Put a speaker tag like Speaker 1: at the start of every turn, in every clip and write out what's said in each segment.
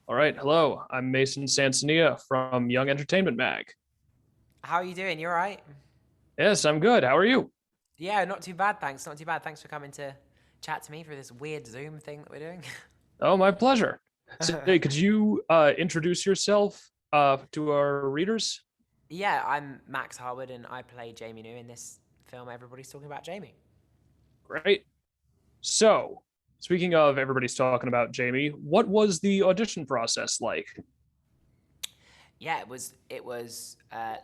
Speaker 1: All right. Hello. I'm Mason Sansania from Young Entertainment Mag.
Speaker 2: How are you doing? You all right?
Speaker 1: Yes, I'm good. How are you?
Speaker 2: Yeah, not too bad, thanks. Not too bad. Thanks for coming to chat to me for this weird Zoom thing that we're doing.
Speaker 1: Oh, my pleasure. So, hey, could you introduce yourself to our readers?
Speaker 2: Yeah, I'm Max Harwood and I play Jamie New in this film. Everybody's talking about Jamie.
Speaker 1: Great. So, speaking of everybody's talking about Jamie, what was the audition process like?
Speaker 2: Yeah, it was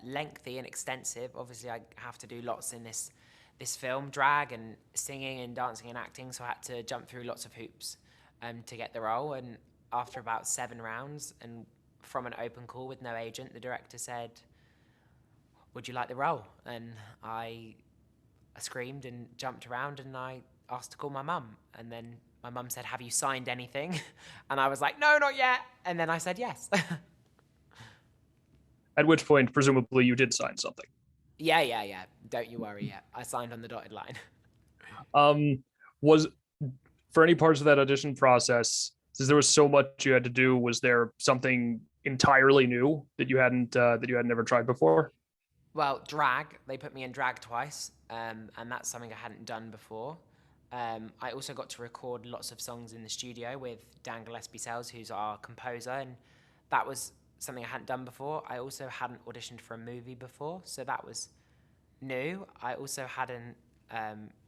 Speaker 2: lengthy and extensive. Obviously, I have to do lots in this film, drag and singing and dancing and acting. So I had to jump through lots of hoops to get the role. And after about 7 rounds and from an open call with no agent, the director said, "Would you like the role?" And I screamed and jumped around and I asked to call my mum. And then my mum said, "Have you signed anything?" And I was like, "No, not yet." And then I said yes.
Speaker 1: At which point, presumably, you did sign something.
Speaker 2: Yeah. Don't you worry. Yeah, I signed on the dotted line.
Speaker 1: Um, was for any parts of that audition process, since there was so much you had to do, was there something entirely new that you had never tried before?
Speaker 2: Well, drag. They put me in drag twice, and that's something I hadn't done before. I also got to record lots of songs in the studio with Dan Gillespie Sells, who's our composer, and that was something I hadn't done before. I also hadn't auditioned for a movie before, so that was new. I also hadn't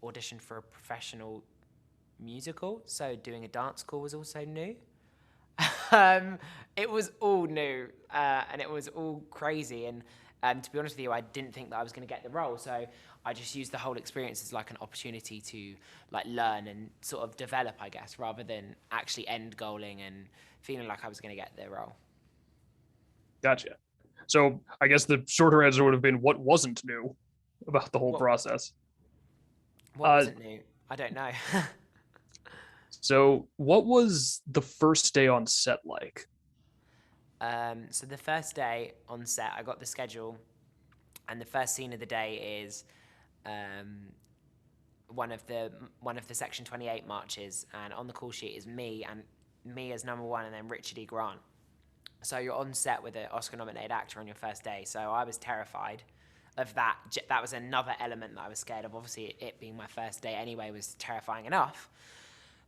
Speaker 2: auditioned for a professional musical, so doing a dance call was also new. um, it was all new and it was all crazy. And to be honest with you, I didn't think that I was going to get the role. So I just used the whole experience as like an opportunity to like learn and sort of develop, I guess, rather than actually end goaling and feeling like I was going to get the role.
Speaker 1: Gotcha. So I guess the shorter answer would have been what wasn't new about the whole
Speaker 2: What
Speaker 1: process.
Speaker 2: what
Speaker 1: Uh,
Speaker 2: wasn't new? I don't know.
Speaker 1: so what was the first day on set like?
Speaker 2: So the first day on set, I got the schedule, and the first scene of the day is um, one of the Section 28 marches, and on the call sheet is me as number one, and then Richard E. Grant. So you're on set with an Oscar-nominated actor on your first day. So I was terrified of that. That was another element that I was scared of. Obviously, it being my first day anyway was terrifying enough.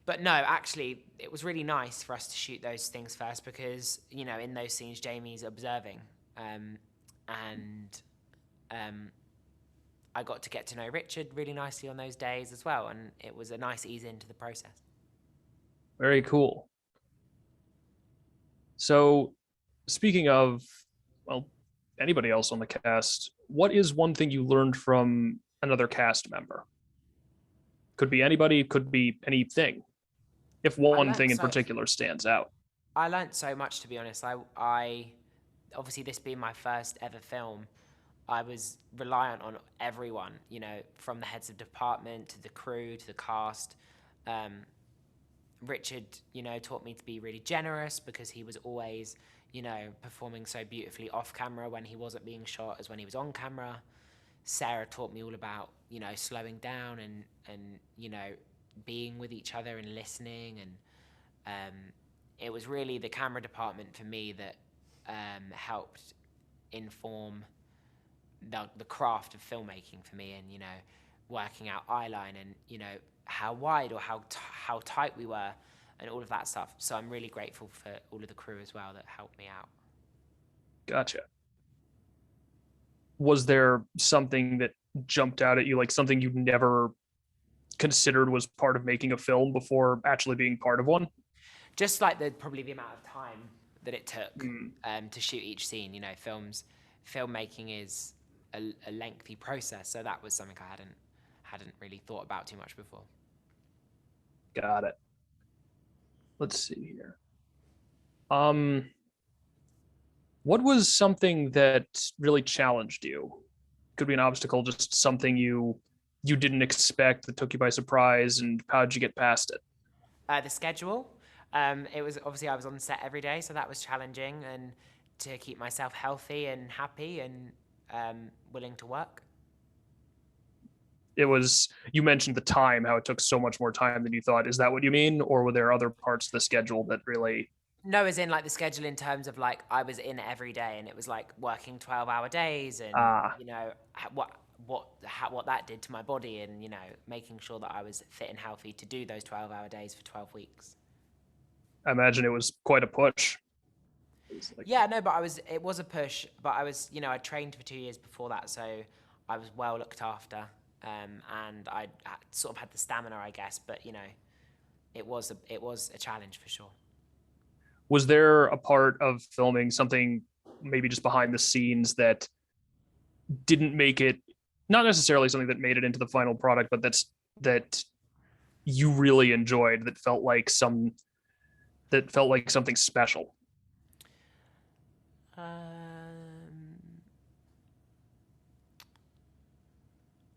Speaker 2: But no, actually, it was really nice for us to shoot those things first because in those scenes, Jamie's observing, and um, I got to get to know Richard really nicely on those days as well, and it was a nice ease into the process.
Speaker 1: Very cool. So speaking of, well, anybody else on the cast, what is one thing you learned from another cast member? Could be anybody, could be anything. If
Speaker 2: I
Speaker 1: one
Speaker 2: learnt
Speaker 1: thing in
Speaker 2: so
Speaker 1: particular stands out.
Speaker 2: I learnt so much, to be honest. I obviously this being my first ever film, I was reliant on everyone. From the heads of department to the crew to the cast. Um, Richard, taught me to be really generous because he was always, performing so beautifully off camera when he wasn't being shot as when he was on camera. Sarah taught me all about, slowing down and being with each other and listening. And um, it was really the camera department for me that helped inform the craft of filmmaking for me, and working out eyeline and how wide or how tight we were and all of that stuff. So I'm really grateful for all of the crew as well that helped me out.
Speaker 1: Gotcha. Was there something that jumped out at you, like something you never considered was part of making a film before actually being part of one?
Speaker 2: Just like probably the amount of time that it took
Speaker 1: Mm,
Speaker 2: to shoot each scene. Filmmaking is a lengthy process, so that was something I hadn't really thought about too much before.
Speaker 1: got it. Let's see here. Um, what was something that really challenged you? Could be an obstacle, just something you didn't expect that took you by surprise, and how did you get past it?
Speaker 2: The schedule, it was obviously I was on set every day, so that was challenging, and to keep myself healthy and happy and willing to work.
Speaker 1: It was, you mentioned the time, how it took so much more time than you thought. Is that what you mean, or were there other parts of the schedule that really
Speaker 2: No, as in like the schedule in terms of like I was in every day and it was like working 12-hour days and
Speaker 1: Ah,
Speaker 2: you know what that did to my body and you know making sure that I was fit and healthy to do those 12-hour days for 12 weeks.
Speaker 1: I imagine it was quite a push. It was like,
Speaker 2: Yeah, no, but it was a push, but I was, you know, I trained for 2 years before that, so I was well looked after. And I sort of had the stamina, I guess, but you know, it was a challenge for sure.
Speaker 1: was there a part of filming something maybe just behind the scenes that didn't make it, not necessarily something that made it into the final product, but that you really enjoyed, that felt like something special?
Speaker 2: Um,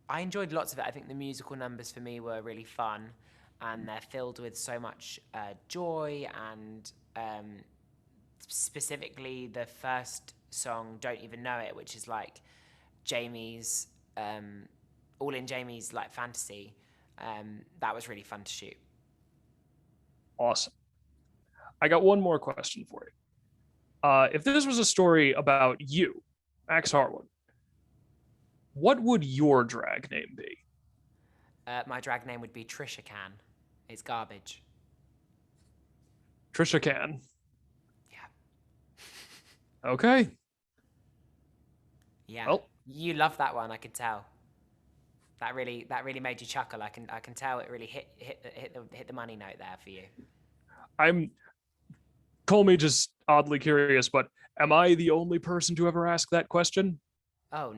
Speaker 2: I enjoyed lots of it. I think the musical numbers for me were really fun, and they're filled with so much joy and specifically the first song, "Don't Even Know It," which is like Jamie's, all in Jamie's like fantasy. That was really fun to shoot.
Speaker 1: Awesome. I got one more question for you. If this was a story about you, Max Harwood, what would your drag name be?
Speaker 2: My drag name would be Trisha Can. It's garbage.
Speaker 1: Trisha Can.
Speaker 2: Yeah.
Speaker 1: Okay.
Speaker 2: Yeah.
Speaker 1: Well,
Speaker 2: You love that one, I could tell. That really made you chuckle. I can tell it really hit the money note there for you.
Speaker 1: I'm call me just oddly curious, but am I the only person to ever ask that question?
Speaker 2: Oh,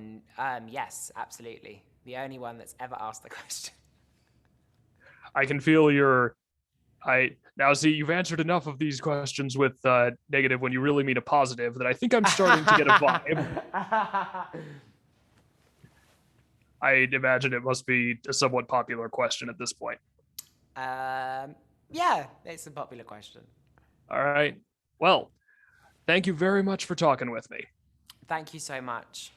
Speaker 2: yes, absolutely. The only one that's ever asked the question.
Speaker 1: I can feel your I now see you've answered enough of these questions with negative when you really mean a positive that I think I'm starting to get a vibe. I'd imagine it must be a somewhat popular question at this point.
Speaker 2: um, yeah, it's a popular question.
Speaker 1: All right. Well, thank you very much for talking with me.
Speaker 2: Thank you so much.